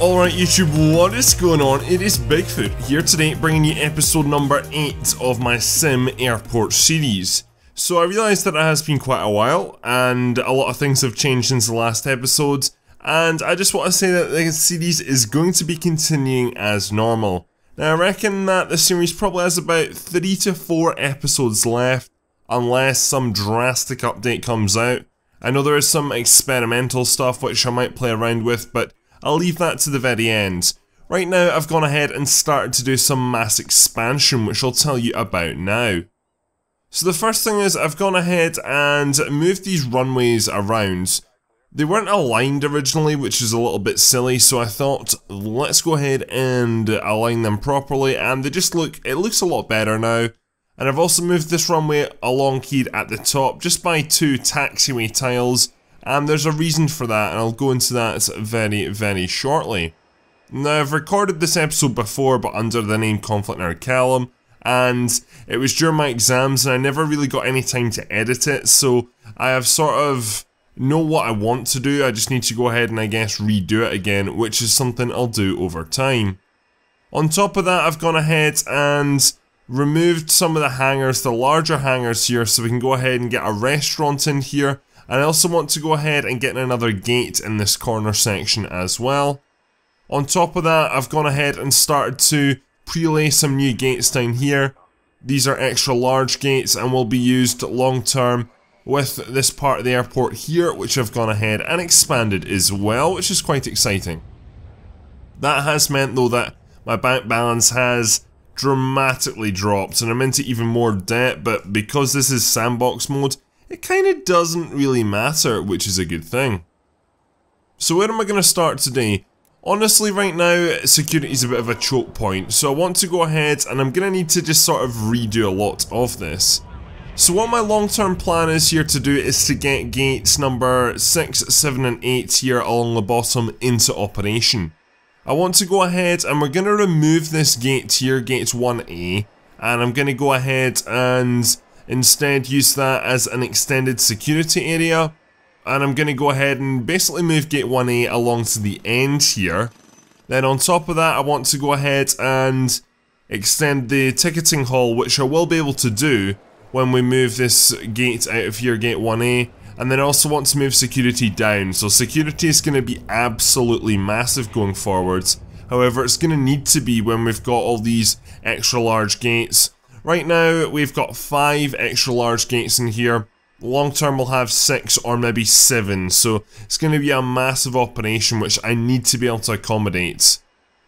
Alright YouTube, what is going on? It is Bigfoot here today bringing you episode number 8 of my SimAirport series. So I realised that it has been quite a while and a lot of things have changed since the last episode, and I just want to say that the series is going to be continuing as normal. Now I reckon that the series probably has about 3 to 4 episodes left unless some drastic update comes out. I know there is some experimental stuff which I might play around with, but I'll leave that to the very end. Right now I've gone ahead and started to do some mass expansion, which I'll tell you about now. So the first thing is I've gone ahead and moved these runways around. They weren't aligned originally, which is a little bit silly, so I thought let's go ahead and align them properly, and it looks a lot better now. And I've also moved this runway along here at the top just by 2 taxiway tiles. And there's a reason for that, and I'll go into that very shortly. Now, I've recorded this episode before, but under the name Conflict Callum, and it was during my exams, and I never really got any time to edit it, so I have sort of know what I want to do. I just need to go ahead and I guess redo it again, which is something I'll do over time. On top of that, I've gone ahead and removed some of the hangars, the larger hangars here, so we can go ahead and get a restaurant in here. And I also want to go ahead and get another gate in this corner section as well. On top of that, I've gone ahead and started to prelay some new gates down here. These are extra large gates and will be used long term with this part of the airport here, which I've gone ahead and expanded as well, which is quite exciting. That has meant though that my bank balance has dramatically dropped and I'm into even more debt, but because this is sandbox mode, it kind of doesn't really matter, which is a good thing. So where am I going to start today? Honestly, right now, security is a bit of a choke point, so I want to go ahead and I'm going to need to just sort of redo a lot of this. So what my long-term plan is here to do is to get gates number 6, 7 and 8 here along the bottom into operation. I want to go ahead and we're going to remove this gate here, gate 1A, and I'm going to go ahead and instead use that as an extended security area, and I'm going to go ahead and basically move gate 1A along to the end here. Then on top of that I want to go ahead and extend the ticketing hall, which I will be able to do when we move this gate out of here, gate 1A, and then I also want to move security down, so security is going to be absolutely massive going forwards. However, it's going to need to be when we've got all these extra large gates. Right now, we've got 5 extra large gates in here. Long term, we'll have 6 or maybe 7, so it's going to be a massive operation which I need to be able to accommodate.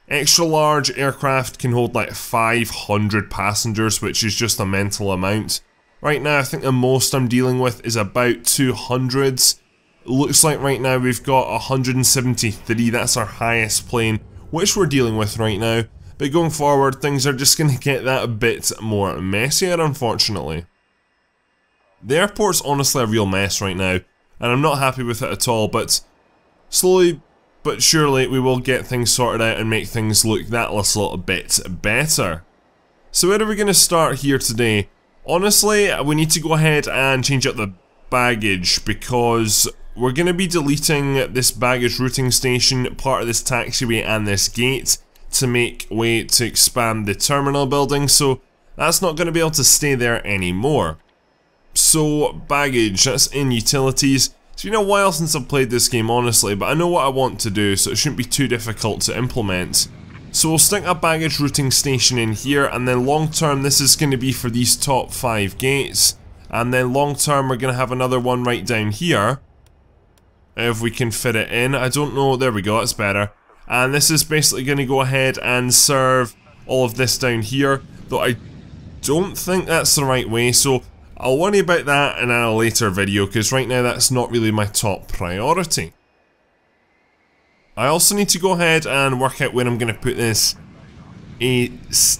Extra large aircraft can hold like 500 passengers, which is just a mental amount. Right now, I think the most I'm dealing with is about 200. Looks like right now we've got 173, that's our highest plane, which we're dealing with right now. But going forward, things are just going to get that a bit more messier, unfortunately. The airport's honestly a real mess right now, and I'm not happy with it at all, but slowly but surely we will get things sorted out and make things look that little bit better. So where are we going to start here today? Honestly, we need to go ahead and change up the baggage, because we're going to be deleting this baggage routing station, part of this taxiway and this gate, to make way to expand the terminal building, so that's not going to be able to stay there anymore. So baggage, that's in utilities. It's been a while since I've played this game honestly, but I know what I want to do, so it shouldn't be too difficult to implement. So we'll stick a baggage routing station in here, and then long term this is going to be for these top 5 gates, and then long term we're going to have another one right down here, if we can fit it in. I don't know, there we go, that's better. And this is basically going to go ahead and serve all of this down here, though I don't think that's the right way, so I'll worry about that in a later video, because right now that's not really my top priority. I also need to go ahead and work out where I'm going to put this ATC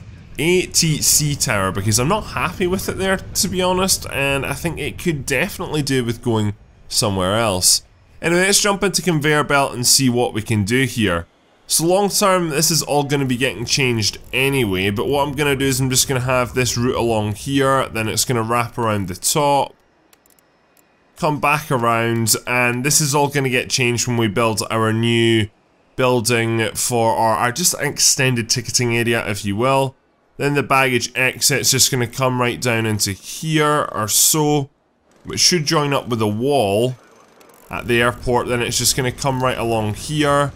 tower, because I'm not happy with it there, to be honest, and I think it could definitely do with going somewhere else. Anyway, let's jump into conveyor belt and see what we can do here. So long term, this is all going to be getting changed anyway, but what I'm going to do is I'm just going to have this route along here, then it's going to wrap around the top, come back around, and this is all going to get changed when we build our new building for our just extended ticketing area, if you will. Then the baggage exit's just going to come right down into here or so, which should join up with a wall at the airport. Then it's just going to come right along here,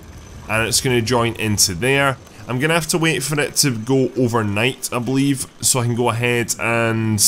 and it's going to join into there. I'm going to have to wait for it to go overnight, I believe, so I can go ahead and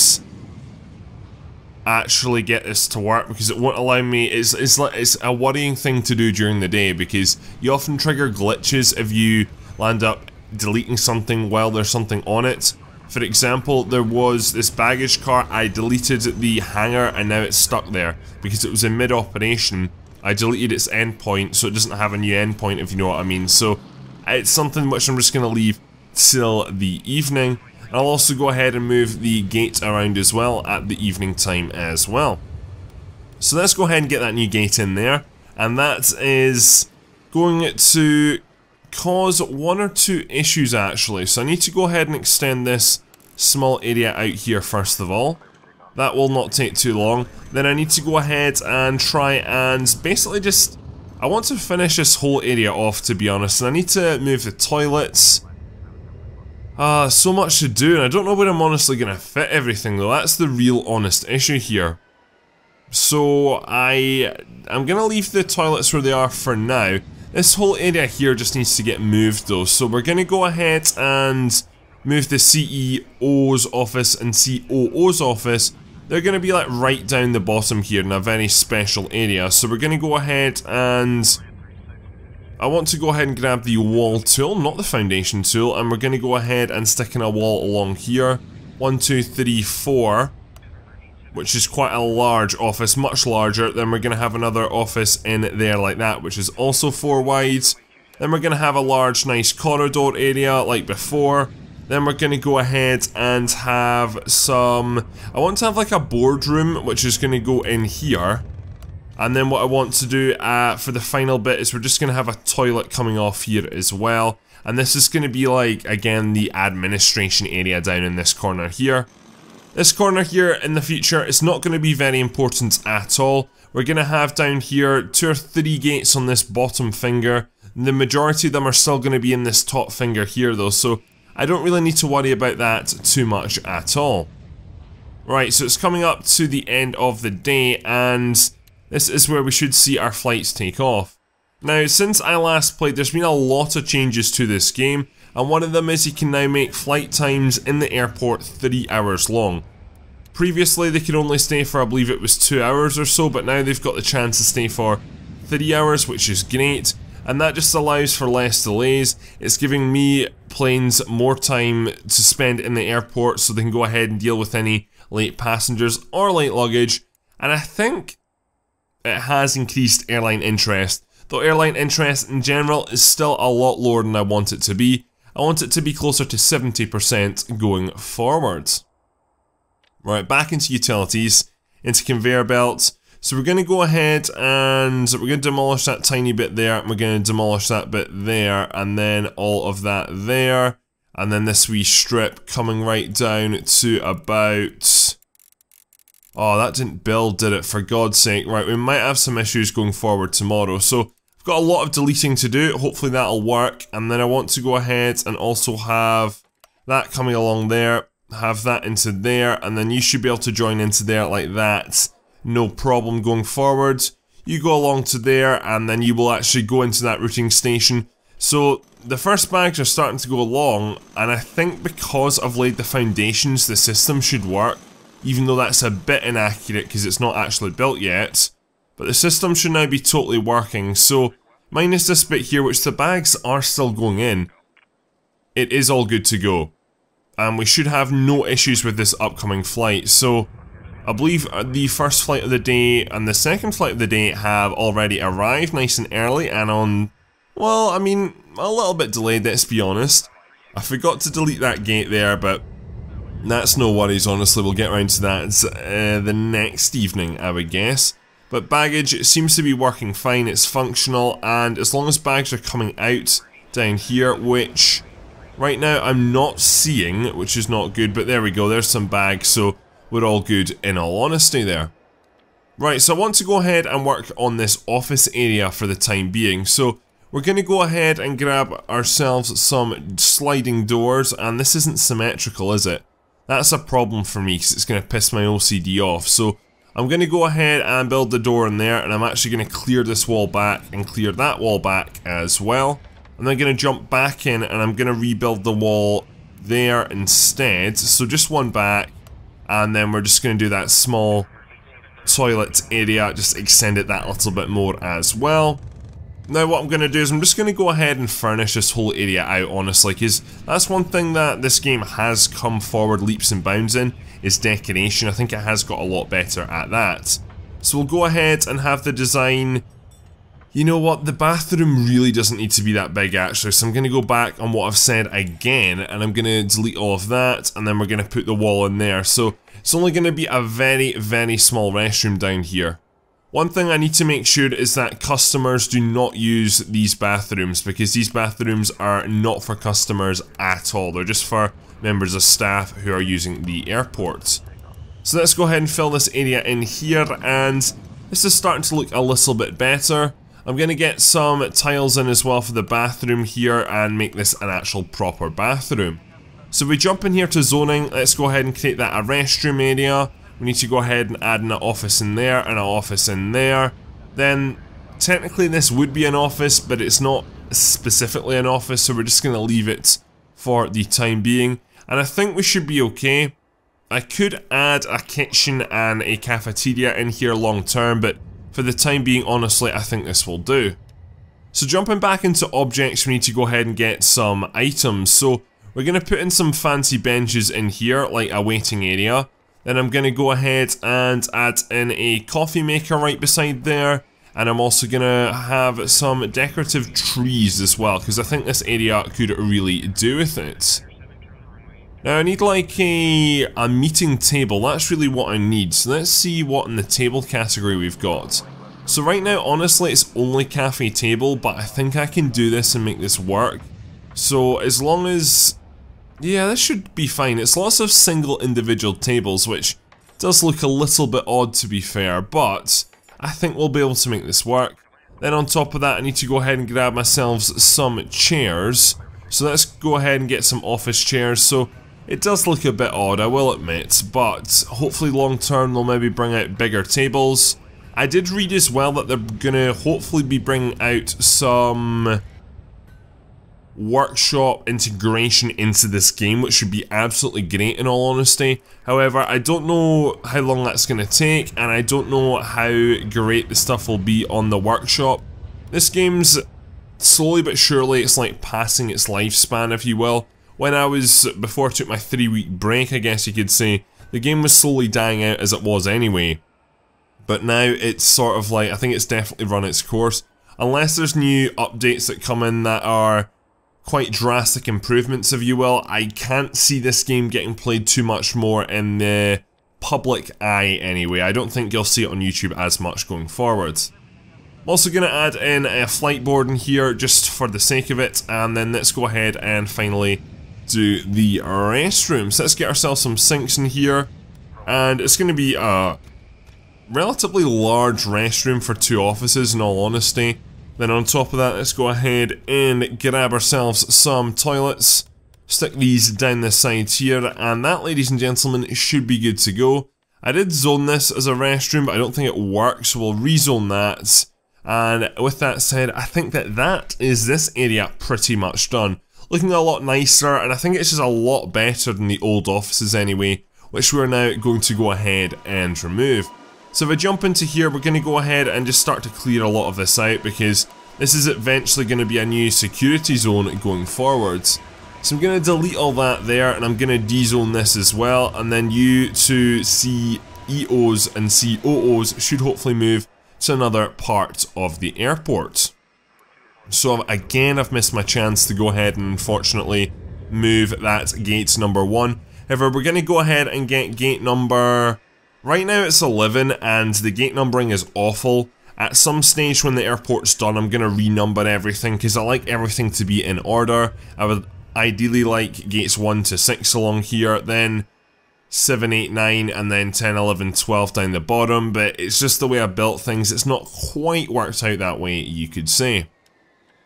actually get this to work, because it won't allow me. It's a worrying thing to do during the day, because you often trigger glitches if you land up deleting something while there's something on it. For example, there was this baggage car, I deleted the hangar and now it's stuck there because it was in mid-operation. I deleted its endpoint, so it doesn't have a new endpoint, if you know what I mean. So it's something which I'm just going to leave till the evening. I'll also go ahead and move the gate around as well at the evening time as well. So let's go ahead and get that new gate in there, and that is going to cause one or two issues actually. So I need to go ahead and extend this small area out here first of all. That will not take too long. Then I need to go ahead and try and basically I want to finish this whole area off, to be honest, and I need to move the toilets. So much to do, and I don't know where I'm honestly going to fit everything though. That's the real honest issue here. So I'm going to leave the toilets where they are for now. This whole area here just needs to get moved though, so we're going to go ahead and move the CEO's office and COO's office. They're going to be like right down the bottom here in a very special area. So we're going to go ahead and I want to go ahead and grab the wall tool, not the foundation tool, and we're going to go ahead and stick in a wall along here. 1, 2, 3, 4, which is quite a large office, much larger. Then we're going to have another office in there like that, which is also 4 wide. Then we're going to have a large, nice corridor area like before. Then we're going to go ahead and have some... I want to have like a boardroom, which is going to go in here. And then what I want to do for the final bit is we're just going to have a toilet coming off here as well. And this is going to be like, again, the administration area down in this corner here. This corner here in the future is not going to be very important at all. We're going to have down here 2 or 3 gates on this bottom finger. The majority of them are still going to be in this top finger here though, so I don't really need to worry about that too much at all. Right, so it's coming up to the end of the day, and this is where we should see our flights take off. Now, since I last played, there's been a lot of changes to this game, and one of them is you can now make flight times in the airport 3 hours long. Previously, they could only stay for, I believe it was 2 hours or so, but now they've got the chance to stay for 3 hours, which is great. And that just allows for less delays. It's giving me planes more time to spend in the airport so they can go ahead and deal with any late passengers or late luggage. And I think it has increased airline interest. Though airline interest in general is still a lot lower than I want it to be. I want it to be closer to 70% going forward. Right, back into utilities, into conveyor belts. So we're going to go ahead and we're going to demolish that tiny bit there, and we're going to demolish that bit there, and then all of that there, and then this wee strip coming right down to about... Oh, that didn't build, did it? For God's sake. Right, we might have some issues going forward tomorrow, so I've got a lot of deleting to do. Hopefully that'll work, and then I want to go ahead and also have that coming along there, have that into there, and then you should be able to join into there like that. No problem going forward. You go along to there, and then you will actually go into that routing station. So the first bags are starting to go along, and I think because I've laid the foundations, the system should work, even though that's a bit inaccurate because it's not actually built yet. But the system should now be totally working. So minus this bit here, which the bags are still going in, it is all good to go. And we should have no issues with this upcoming flight. So I believe the first flight of the day and the second flight of the day have already arrived nice and early and on, well, I mean, a little bit delayed, let's be honest. I forgot to delete that gate there, but that's no worries, honestly. We'll get around to that the next evening, I would guess. But baggage, it seems to be working fine, it's functional, and as long as bags are coming out down here, which right now I'm not seeing, which is not good, but there we go, there's some bags, so we're all good in all honesty there. Right, so I want to go ahead and work on this office area for the time being. So we're going to go ahead and grab ourselves some sliding doors, and this isn't symmetrical, is it? That's a problem for me because it's going to piss my OCD off. So I'm going to go ahead and build the door in there, and I'm actually going to clear this wall back and clear that wall back as well. And then I'm going to jump back in and I'm going to rebuild the wall there instead. So just one back, and then we're just going to do that small toilet area, just extend it that little bit more as well. Now what I'm going to do is I'm just going to go ahead and furnish this whole area out, honestly, because that's one thing that this game has come forward leaps and bounds in, is decoration. I think it has got a lot better at that. So we'll go ahead and have the design. You know what, the bathroom really doesn't need to be that big actually, so I'm going to go back on what I've said again, and I'm going to delete all of that, and then we're going to put the wall in there. So it's only going to be a very, very small restroom down here. One thing I need to make sure is that customers do not use these bathrooms, because these bathrooms are not for customers at all. They're just for members of staff who are using the airport. So let's go ahead and fill this area in here, and this is starting to look a little bit better. I'm going to get some tiles in as well for the bathroom here and make this an actual proper bathroom. So we jump in here to zoning, let's go ahead and create that a restroom area. We need to go ahead and add an office in there and an office in there. Then technically this would be an office, but it's not specifically an office, so we're just going to leave it for the time being. And I think we should be okay. I could add a kitchen and a cafeteria in here long term, but for the time being, honestly, I think this will do. So jumping back into objects, we need to go ahead and get some items. So we're going to put in some fancy benches in here, like a waiting area. Then I'm going to go ahead and add in a coffee maker right beside there. And I'm also going to have some decorative trees as well, because I think this area could really do with it. Now I need like a meeting table, that's really what I need. So let's see what in the table category we've got. So right now, honestly, it's only cafe table, but I think I can do this and make this work. So as long as... yeah, this should be fine. It's lots of single individual tables, which does look a little bit odd to be fair, but I think we'll be able to make this work. Then on top of that, I need to go ahead and grab myself some chairs. So let's go ahead and get some office chairs. So it does look a bit odd, I will admit, but hopefully long term they'll maybe bring out bigger tables. I did read as well that they're gonna hopefully be bringing out some workshop integration into this game, which should be absolutely great in all honesty. However, I don't know how long that's going to take, and I don't know how great the stuff will be on the workshop. This game's slowly but surely, it's like passing its lifespan, if you will. When I was, before I took my 3-week break, I guess you could say, the game was slowly dying out as it was anyway. But now it's sort of like, I think it's definitely run its course. Unless there's new updates that come in that are quite drastic improvements, if you will, I can't see this game getting played too much more in the public eye anyway. I don't think you'll see it on YouTube as much going forward. I'm also going to add in a flight board in here just for the sake of it, and then let's go ahead and finally do the restrooms. So let's get ourselves some sinks in here, and it's going to be a relatively large restroom for 2 offices in all honesty. Then on top of that, let's go ahead and grab ourselves some toilets, stick these down the sides here, and that, ladies and gentlemen, should be good to go. I did zone this as a restroom, but I don't think it works, so we'll rezone that. And with that said, I think that is this area pretty much done. Looking a lot nicer, and I think it's just a lot better than the old offices anyway, which we're now going to go ahead and remove. So if I jump into here, we're going to go ahead and just start to clear a lot of this out, because this is eventually going to be a new security zone going forwards. So I'm going to delete all that there, and I'm going to de-zone this as well, and then you two CEOs and COOs should hopefully move to another part of the airport. So again, I've missed my chance to go ahead and unfortunately move that gate number 1. However, we're going to go ahead and get gate number... right now it's 11 and the gate numbering is awful. At some stage when the airport's done, I'm going to renumber everything because I like everything to be in order. I would ideally like gates 1 to 6 along here, then 7, 8, 9, and then 10, 11, 12 down the bottom, but it's just the way I built things. It's not quite worked out that way, you could say.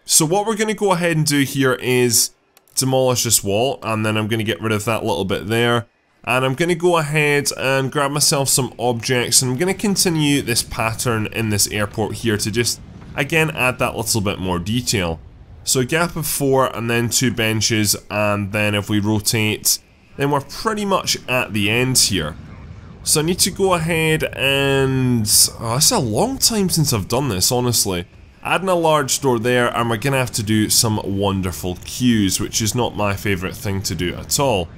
So what we're going to go ahead and do here is demolish this wall, and then I'm going to get rid of that little bit there. And I'm going to go ahead and grab myself some objects, and I'm going to continue this pattern in this airport here to just, again, add that little bit more detail. So a gap of 4 and then 2 benches, and then if we rotate, then we're pretty much at the end here. So I need to go ahead and... oh, it's a long time since I've done this, honestly. Adding a large door there, and we're going to have to do some wonderful queues, which is not my favourite thing to do at all.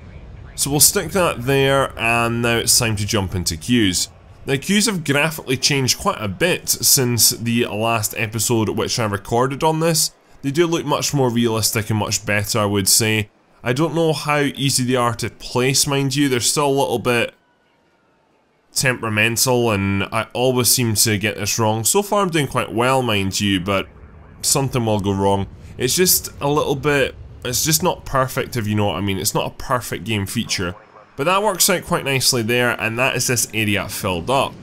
So we'll stick that there, and now it's time to jump into queues. Now, queues have graphically changed quite a bit since the last episode which I recorded on this. They do look much more realistic and much better, I would say. I don't know how easy they are to place, mind you. They're still a little bit temperamental, and I always seem to get this wrong. So far I'm doing quite well, mind you, but something will go wrong. It's just a little bit... it's just not perfect, if you know what I mean. It's not a perfect game feature. But that works out quite nicely there, and that is this area filled up.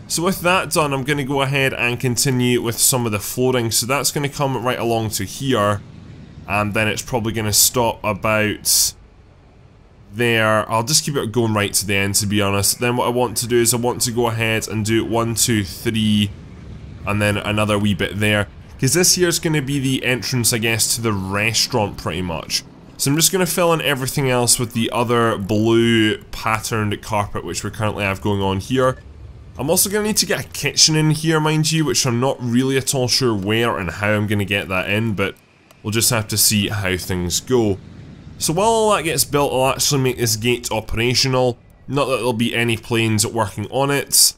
So with that done, I'm going to go ahead and continue with some of the floating. So that's going to come right along to here, and then it's probably going to stop about there. I'll just keep it going right to the end, to be honest. Then what I want to do is I want to go ahead and do 1, 2, 3, and then another wee bit there. Because this here is going to be the entrance, I guess, to the restaurant pretty much. So I'm just going to fill in everything else with the other blue patterned carpet which we currently have going on here. I'm also going to need to get a kitchen in here, mind you, which I'm not really at all sure where and how I'm going to get that in, but we'll just have to see how things go. So while all that gets built, I'll actually make this gate operational. Not that there'll be any planes working on it.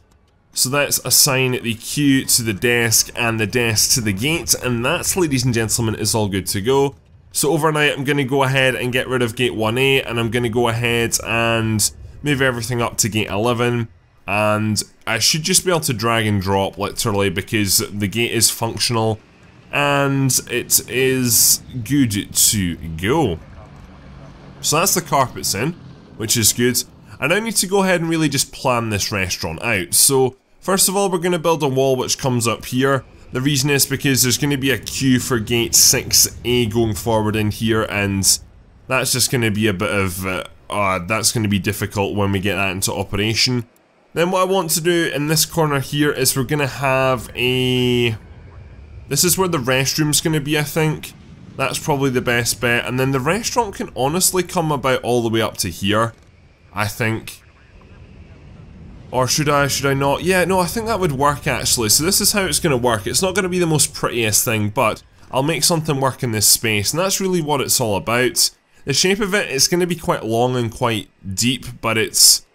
So let's assign the queue to the desk and the desk to the gate, and that, ladies and gentlemen, is all good to go. So overnight I'm going to go ahead and get rid of gate 1A, and I'm going to go ahead and move everything up to gate 11, and I should just be able to drag and drop literally because the gate is functional and it is good to go. So that's the carpets in, which is good. I now need to go ahead and really just plan this restaurant out. So first of all, we're going to build a wall which comes up here. The reason is because there's going to be a queue for gate 6A going forward in here, and that's just going to be a bit of, that's going to be difficult when we get that into operation. Then what I want to do in this corner here is we're going to have a... this is where the restroom's going to be, I think. That's probably the best bet, and then the restaurant can honestly come about all the way up to here, I think. Or should I not? Yeah, no, I think that would work actually. So this is how it's going to work. It's not going to be the most prettiest thing, but I'll make something work in this space, and that's really what it's all about. The shape of it is going to be quite long and quite deep, but it's...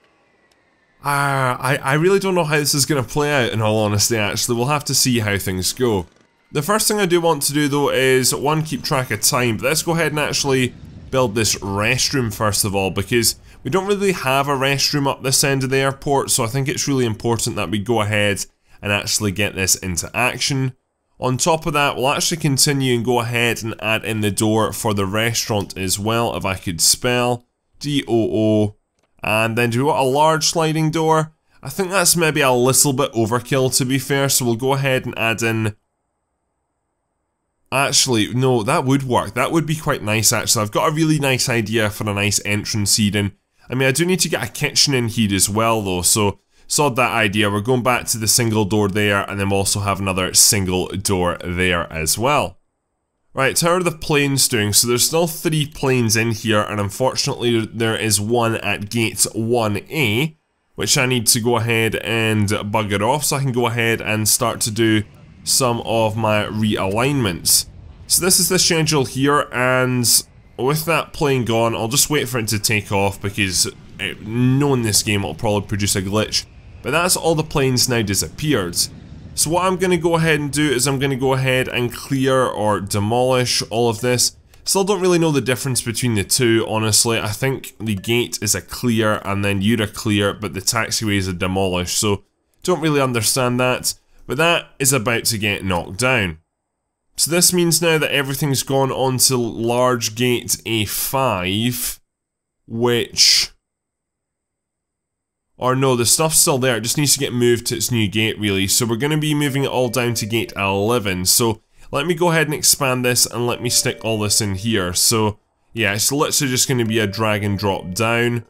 I really don't know how this is going to play out, in all honesty, actually. We'll have to see how things go. The first thing I do want to do, though, is, one, keep track of time, but let's go ahead and actually build this restroom first of all, because we don't really have a restroom up this end of the airport, so I think it's really important that we go ahead and actually get this into action. On top of that, we'll actually continue and go ahead and add in the door for the restaurant as well, if I could spell. D-O-O. And then do we want a large sliding door? I think that's maybe a little bit overkill, to be fair, so we'll go ahead and add in... actually, no, that would work. That would be quite nice, actually. I've got a really nice idea for a nice entrance here in. I mean, I do need to get a kitchen in here as well, though, so sod that idea. We're going back to the single door there, and then we'll also have another single door there as well. Right, how are the planes doing? So there's still 3 planes in here, and unfortunately there is one at gate 1A, which I need to go ahead and bugger off, so I can go ahead and start to do some of my realignments. So this is the schedule here, and with that plane gone, I'll just wait for it to take off because knowing this game it'll probably produce a glitch. But that's all the planes now disappeared. So what I'm going to go ahead and do is I'm going to go ahead and clear or demolish all of this. Still don't really know the difference between the two, honestly. I think the gate is a clear and then you're a clear, but the taxiway is a demolish, so don't really understand that. But that is about to get knocked down. So this means now that everything's gone on to large gate A5, which... or no, the stuff's still there, it just needs to get moved to its new gate really. So we're going to be moving it all down to gate 11. So let me go ahead and expand this and let me stick all this in here. So yeah, it's literally just going to be a drag and drop down,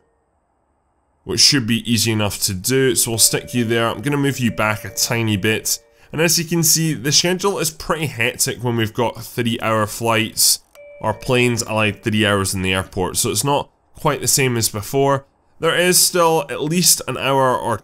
which should be easy enough to do. So we'll stick you there. I'm going to move you back a tiny bit. And as you can see, the schedule is pretty hectic when we've got 3-hour flights, or planes allowed 3 hours in the airport. So it's not quite the same as before. There is still at least an hour or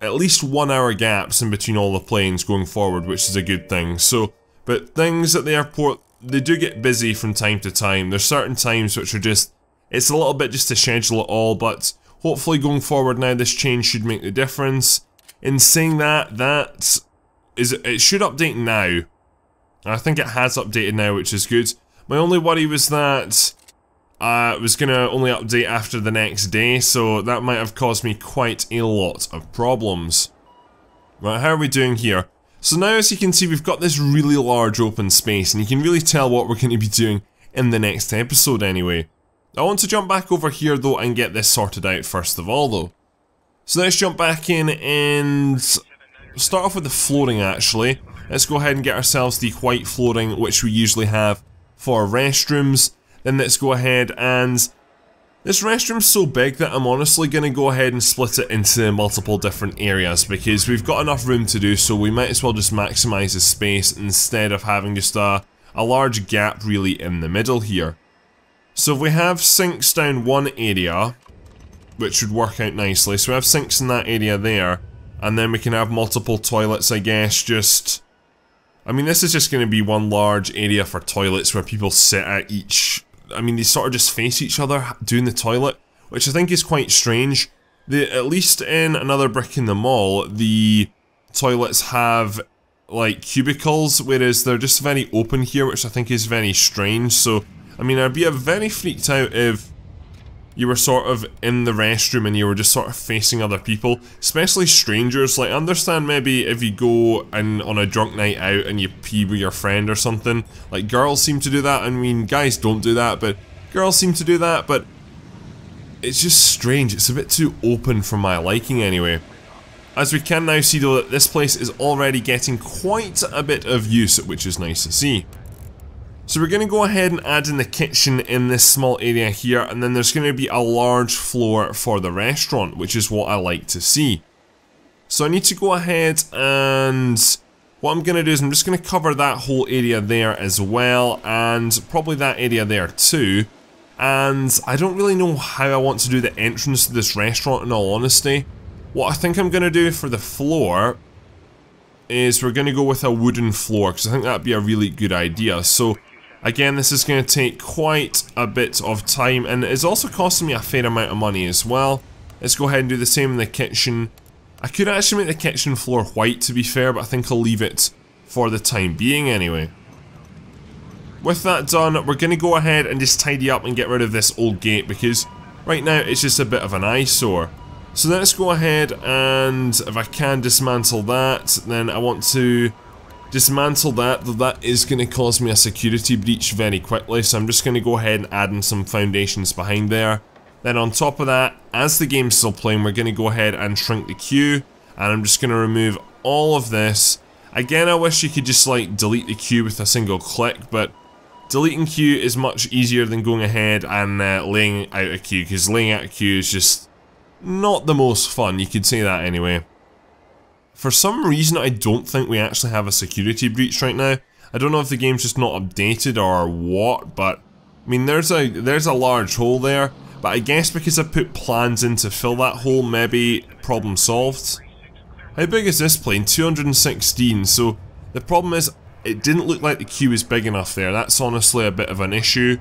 at least 1 hour gaps in between all the planes going forward, which is a good thing. So, but things at the airport, they do get busy from time to time. There's certain times which are just, it's a little bit just to schedule it all, but hopefully going forward now this change should make the difference. In saying that, it should update now. I think it has updated now, which is good. My only worry was that it was going to only update after the next day, so that might have caused me quite a lot of problems. Right, how are we doing here? So now, as you can see, we've got this really large open space, and you can really tell what we're going to be doing in the next episode anyway. I want to jump back over here though and get this sorted out first of all though. So let's jump back in and start off with the flooring actually. Let's go ahead and get ourselves the white flooring which we usually have for restrooms. Then let's go ahead and... this restroom's so big that I'm honestly going to go ahead and split it into multiple different areas because we've got enough room to do so. We might as well just maximise the space instead of having just a large gap really in the middle here. So if we have sinks down one area, which would work out nicely, so we have sinks in that area there, and then we can have multiple toilets I guess, just... I mean this is just going to be one large area for toilets where people sit at each... I mean, they sort of just face each other doing the toilet, which I think is quite strange. At least in Another Brick in the Mall, the toilets have, like, cubicles, whereas they're just very open here, which I think is very strange. So, I mean, I'd be very freaked out if you were sort of in the restroom and you were just sort of facing other people, especially strangers. Like, I understand maybe if you go and on a drunk night out and you pee with your friend or something, like girls seem to do that. I mean, guys don't do that, but girls seem to do that, but it's just strange. It's a bit too open for my liking anyway. As we can now see though that this place is already getting quite a bit of use, which is nice to see. So we're going to go ahead and add in the kitchen in this small area here, and then there's going to be a large floor for the restaurant, which is what I like to see. So I need to go ahead and what I'm going to do is I'm just going to cover that whole area there as well, and probably that area there too. And I don't really know how I want to do the entrance to this restaurant in all honesty. What I think I'm going to do for the floor is we're going to go with a wooden floor, because I think that'd be a really good idea. So again, this is going to take quite a bit of time, and it's also costing me a fair amount of money as well. Let's go ahead and do the same in the kitchen. I could actually make the kitchen floor white to be fair, but I think I'll leave it for the time being anyway. With that done, we're going to go ahead and just tidy up and get rid of this old gate, because right now it's just a bit of an eyesore. So let's go ahead and, if I can dismantle that, then I want to dismantle that, though that is going to cause me a security breach very quickly, so I'm just going to go ahead and add in some foundations behind there. Then on top of that, as the game's still playing, we're going to go ahead and shrink the queue, and I'm just going to remove all of this. Again, I wish you could just like delete the queue with a single click, but deleting queue is much easier than going ahead and laying out a queue, because laying out a queue is just not the most fun, you could say that anyway. For some reason, I don't think we actually have a security breach right now. I don't know if the game's just not updated or what, but I mean, there's a large hole there. But I guess because I put plans in to fill that hole, maybe problem solved. How big is this plane? 216. So the problem is, it didn't look like the queue was big enough there. That's honestly a bit of an issue.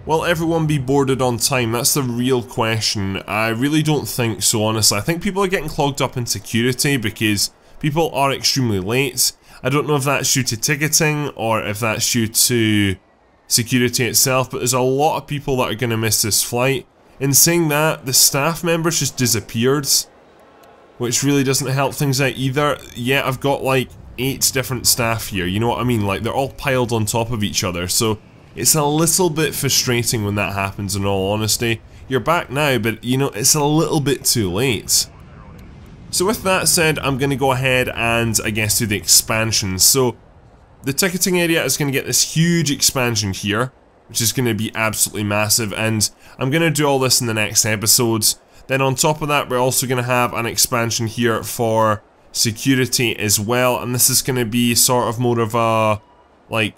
Will everyone be boarded on time? That's the real question. I really don't think so, honestly. I think people are getting clogged up in security because people are extremely late. I don't know if that's due to ticketing or if that's due to security itself, but there's a lot of people that are going to miss this flight. In saying that, the staff members just disappeared, which really doesn't help things out either. Yeah, I've got like 8 different staff here, you know what I mean? Like, they're all piled on top of each other, so it's a little bit frustrating when that happens, in all honesty. You're back now, but you know, it's a little bit too late. So with that said, I'm going to go ahead and I guess do the expansion. So the ticketing area is going to get this huge expansion here, which is going to be absolutely massive, and I'm going to do all this in the next episodes. Then on top of that, we're also going to have an expansion here for security as well, and this is going to be sort of more of a, like,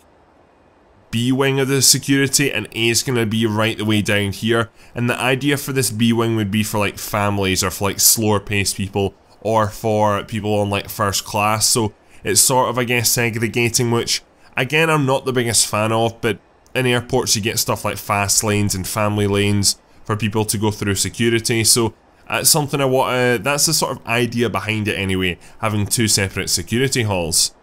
B wing of the security, and A is going to be right the way down here. And the idea for this B wing would be for like families, or for like slower paced people, or for people on like first class. So it's sort of, I guess, segregating, which again I'm not the biggest fan of, but in airports you get stuff like fast lanes and family lanes for people to go through security. So that's something I want. That's the sort of idea behind it anyway, having two separate security halls.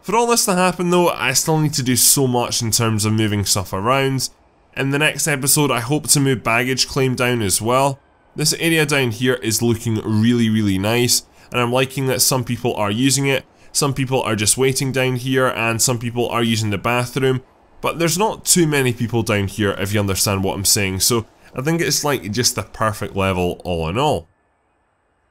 For all this to happen though, I still need to do so much in terms of moving stuff around. In the next episode, I hope to move baggage claim down as well. This area down here is looking really nice, and I'm liking that some people are using it, some people are just waiting down here, and some people are using the bathroom. But there's not too many people down here, if you understand what I'm saying, so I think it's like just the perfect level all in all.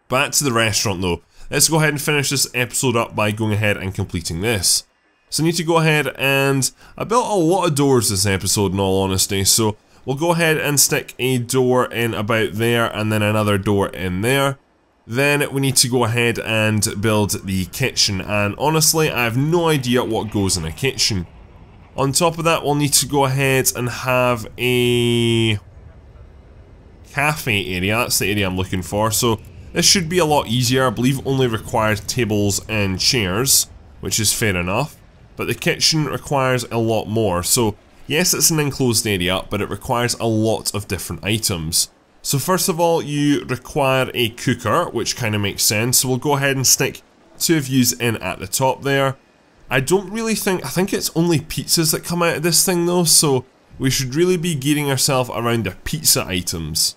Back to the restaurant though. Let's go ahead and finish this episode up by going ahead and completing this. So I need to go ahead and... I built a lot of doors this episode in all honesty, so we'll go ahead and stick a door in about there and then another door in there. Then we need to go ahead and build the kitchen, and honestly I have no idea what goes in a kitchen. On top of that, we'll need to go ahead and have a cafe area. That's the area I'm looking for, so this should be a lot easier. I believe only requires tables and chairs, which is fair enough. But the kitchen requires a lot more. So yes, it's an enclosed area, but it requires a lot of different items. So first of all, you require a cooker, which kind of makes sense. So we'll go ahead and stick two of yous in at the top there. I think it's only pizzas that come out of this thing though, so we should really be gearing ourselves around the pizza items.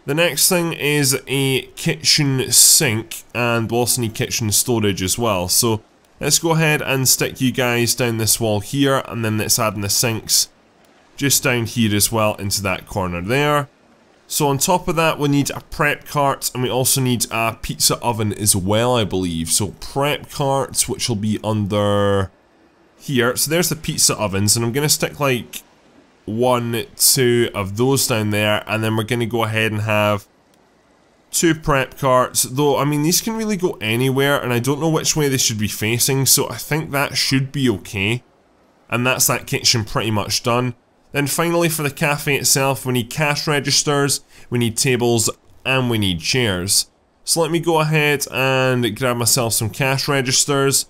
The next thing is a kitchen sink, and we'll also need kitchen storage as well. So let's go ahead and stick you guys down this wall here, and then let's add in the sinks just down here as well into that corner there. So on top of that, we need a prep cart, and we also need a pizza oven as well, I believe. So prep carts, which will be under here. So there's the pizza ovens, and I'm going to stick like 1, 2 of those down there, and then we're going to go ahead and have 2 prep carts, though I mean these can really go anywhere, and I don't know which way they should be facing, so I think that should be okay. And that's that kitchen pretty much done. Then finally for the cafe itself, we need cash registers, we need tables, and we need chairs. So let me go ahead and grab myself some cash registers.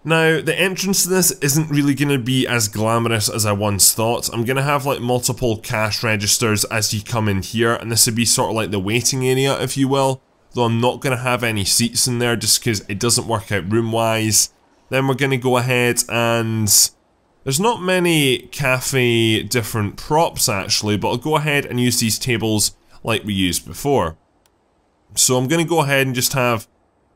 Now, the entrance to this isn't really going to be as glamorous as I once thought. I'm going to have like multiple cash registers as you come in here, and this would be sort of like the waiting area, if you will. Though I'm not going to have any seats in there just because it doesn't work out room-wise. Then we're going to go ahead and... there's not many cafe different props actually, but I'll go ahead and use these tables like we used before. So I'm going to go ahead and just have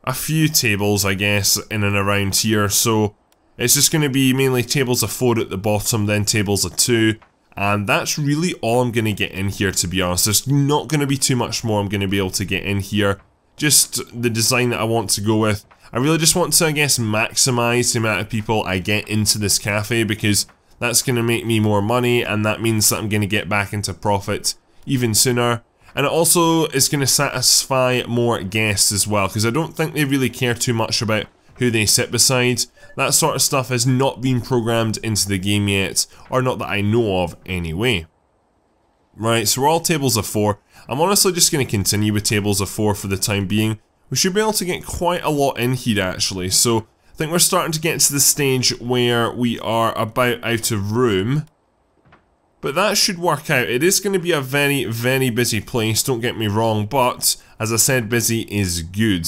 a few tables, I guess, in and around here. So it's just going to be mainly tables of 4 at the bottom, then tables of 2, and that's really all I'm going to get in here, to be honest. There's not going to be too much more I'm going to be able to get in here. Just the design that I want to go with. I really just want to, I guess, maximize the amount of people I get into this cafe, because that's going to make me more money, and that means that I'm going to get back into profit even sooner. And it also is going to satisfy more guests as well, because I don't think they really care too much about who they sit beside. That sort of stuff has not been programmed into the game yet, or not that I know of anyway. Right, so we're all tables of 4. I'm honestly just going to continue with tables of 4 for the time being. We should be able to get quite a lot in here actually, so I think we're starting to get to the stage where we are about out of room. But that should work out. It is going to be a very busy place, don't get me wrong, but as I said, busy is good.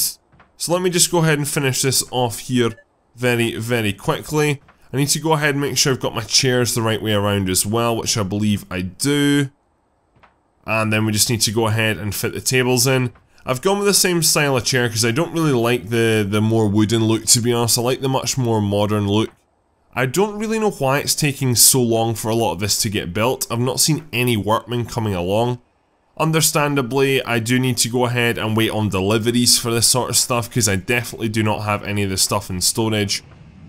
So let me just go ahead and finish this off here very quickly. I need to go ahead and make sure I've got my chairs the right way around as well, which I believe I do. And then we just need to go ahead and fit the tables in. I've gone with the same style of chair because I don't really like the more wooden look, to be honest. I like the much more modern look. I don't really know why it's taking so long for a lot of this to get built. I've not seen any workmen coming along. Understandably, I do need to go ahead and wait on deliveries for this sort of stuff, because I definitely do not have any of this stuff in storage.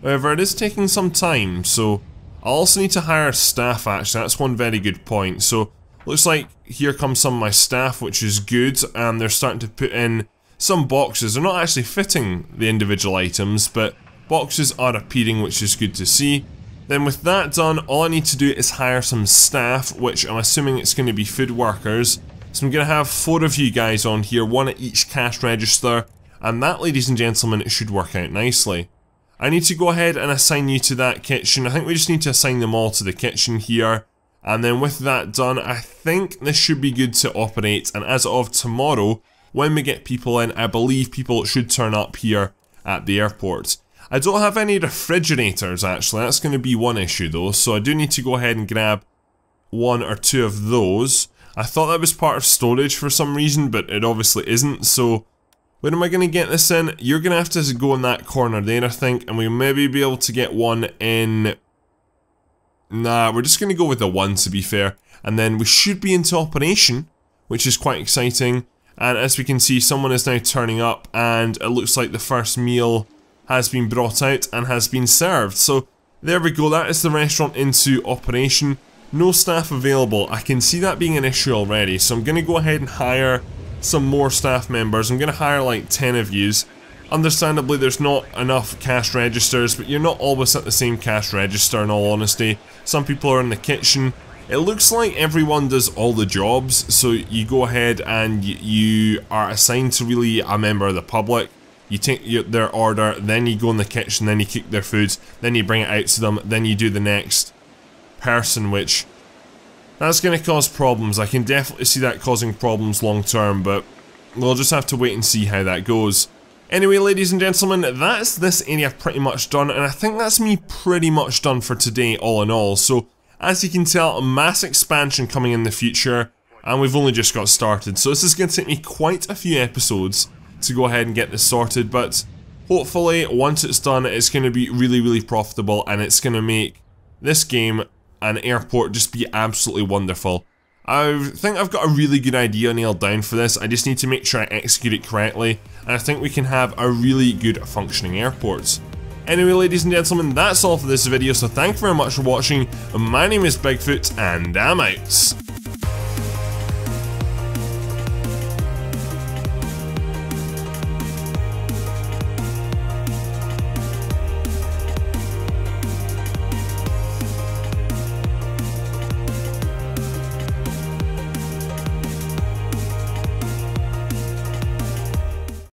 However, it is taking some time, so I'll also need to hire staff actually, that's one very good point. So, looks like here comes some of my staff, which is good, and they're starting to put in some boxes. They're not actually fitting the individual items, but boxes are appearing, which is good to see. Then with that done, all I need to do is hire some staff, which I'm assuming it's going to be food workers. So I'm going to have 4 of you guys on here, 1 at each cash register, and that, ladies and gentlemen, it should work out nicely. I need to go ahead and assign you to that kitchen. I think we just need to assign them all to the kitchen here. And then with that done, I think this should be good to operate. And as of tomorrow, when we get people in, I believe people should turn up here at the airport. I don't have any refrigerators actually, that's going to be one issue though. So I do need to go ahead and grab 1 or 2 of those. I thought that was part of storage for some reason, but it obviously isn't. So where am I going to get this in? You're going to have to go in that corner there, I think. And we'll maybe be able to get one in... Nah, we're just going to go with the 1 to be fair. And then we should be into operation, which is quite exciting. And as we can see, someone is now turning up, and it looks like the first meal has been brought out and has been served. So there we go, that is the restaurant into operation. No staff available. I can see that being an issue already, so I'm going to go ahead and hire some more staff members. I'm going to hire like 10 of yous. Understandably, there's not enough cash registers, but you're not always at the same cash register in all honesty. Some people are in the kitchen. It looks like everyone does all the jobs, so you go ahead and you are assigned to really a member of the public. You take their order, then you go in the kitchen, then you cook their food, then you bring it out to them, then you do the next person, which that's going to cause problems. I can definitely see that causing problems long term, but we'll just have to wait and see how that goes. Anyway, ladies and gentlemen, that's this area pretty much done, and I think that's me pretty much done for today all in all. So as you can tell, a mass expansion coming in the future, and we've only just got started, so this is going to take me quite a few episodes to go ahead and get this sorted, but hopefully once it's done, it's going to be really profitable, and it's going to make this game and airport just be absolutely wonderful. I think I've got a really good idea nailed down for this. I just need to make sure I execute it correctly, and I think we can have a really good functioning airport. Anyway, ladies and gentlemen, that's all for this video, so thank you very much for watching. My name is Bigfoot, and I'm out.